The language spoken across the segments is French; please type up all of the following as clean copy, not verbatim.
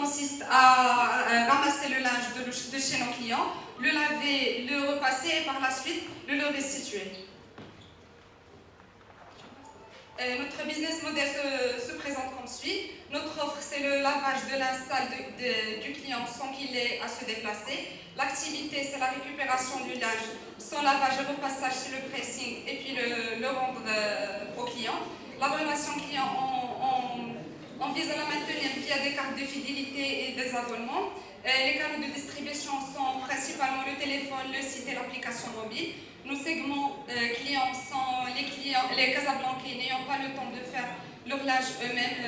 consiste à ramasser le linge de chez nos clients, le laver, le repasser et par la suite le leur restituer. Notre business model se présente comme suit. Notre offre, c'est le lavage de linge sale du client sans qu'il ait à se déplacer. L'activité, c'est la récupération du linge sans lavage et repassage sur le pressing et puis le rendre au client. La relation client, on vise à la maintenir via des cartes de fidélité et des abonnements. Les canaux de distribution sont principalement le téléphone, le site et l'application mobile. Nos segments clients sont les Casablancais n'ayant pas le temps de faire leur linge eux-mêmes.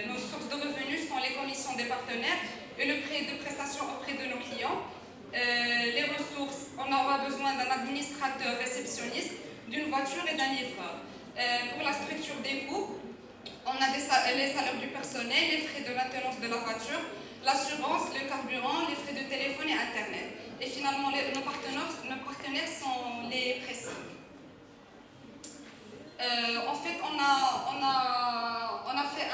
Nos sources de revenus sont les commissions des partenaires et le prêt de prestations auprès de nos clients. Les ressources, on aura besoin d'un administrateur réceptionniste, d'une voiture et d'un livreur. Pour la structure des coûts, on a les salaires du personnel, les frais de maintenance de la voiture, l'assurance, le carburant, les frais de téléphone et Internet. Et finalement, nos partenaires sont les pressings. En fait, on a fait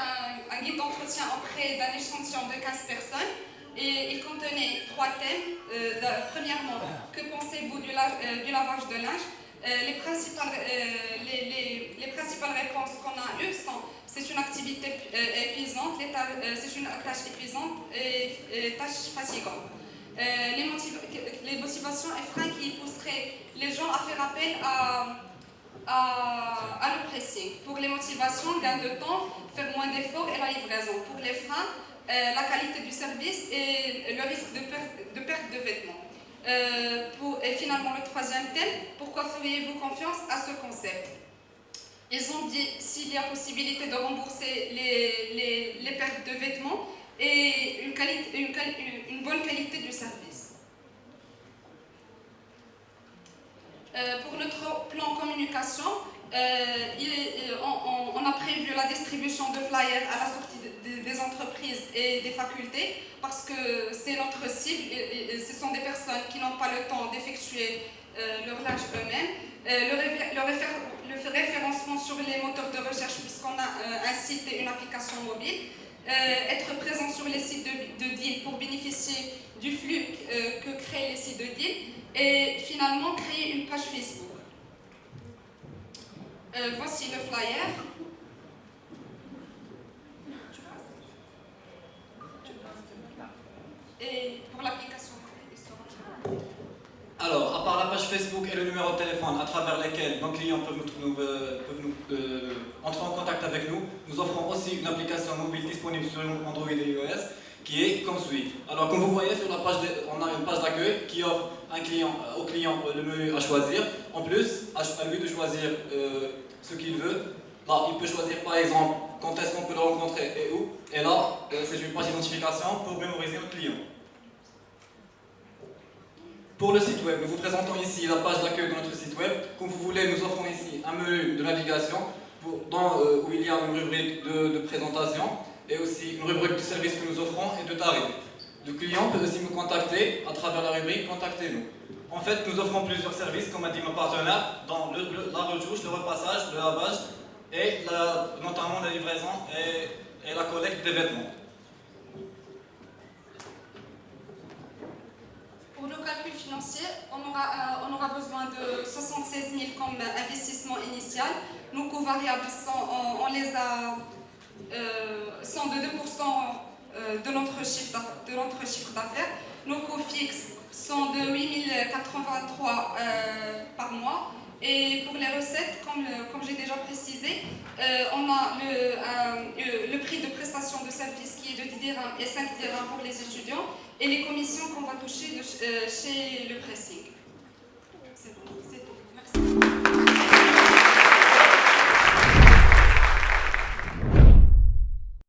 un guide d'entretien auprès d'un échantillon de 15 personnes et il contenait 3 thèmes. Premièrement, que pensez-vous du lavage de linge? Les principales réponses qu'on a eues sont c'est une activité épuisante, c'est une tâche épuisante et tâche fatigante. Les motivations et freins qui pousseraient les gens à faire appel à le pressing. Pour les motivations, gain de temps, faire moins d'efforts et la livraison. Pour les freins, la qualité du service et le risque de perte de vêtements. Et finalement, le troisième thème, pourquoi feriez-vous confiance à ce concept? Ils ont dit s'il y a possibilité de rembourser les pertes de vêtements et une bonne qualité du service. Pour notre plan communication, on a prévu la distribution de flyers à la sortie des entreprises et des facultés parce que c'est notre cible, ce sont des personnes qui n'ont pas le temps d'effectuer leur linge eux-mêmes. Le référencement sur les moteurs de recherche puisqu'on a un site et une application mobile. Être présent sur les sites de deal pour bénéficier du flux que créent les sites de deal. Et finalement, créer une page Facebook. Voici le flyer. Et pour l'application. Alors, à part la page Facebook et le numéro de téléphone à travers lesquels nos clients peuvent entrer en contact avec nous, nous offrons aussi une application mobile disponible sur Android et iOS qui est comme suit. Alors, comme vous voyez sur la page, on a une page d'accueil qui offre au client le menu à choisir. En plus, à lui de choisir ce qu'il veut. Là, il peut choisir par exemple quand est-ce qu'on peut le rencontrer et où. Et là, c'est une page d'identification pour mémoriser notre client. Pour le site web, nous vous présentons ici la page d'accueil de notre site web. Comme vous voulez, nous offrons ici un menu de navigation où il y a une rubrique de présentation et aussi une rubrique de services que nous offrons et de tarifs. Le client peut aussi nous contacter à travers la rubrique Contactez-nous. En fait, nous offrons plusieurs services, comme a dit mon partenaire, dans la retouche, le repassage, le lavage et notamment la livraison et la collecte des vêtements. Pour le calcul financier, on aura besoin de 76 000 comme investissement initial. Nos coûts variables sont de 2% de notre chiffre d'affaires. Nos coûts fixes sont de 8 083 par mois. Et pour les recettes, comme j'ai déjà précisé, on a le prix de prestation de service qui est de 10 dirhams et 5 dirhams pour les étudiants et les commissions qu'on va toucher chez le pressing. C'est bon, c'est tout.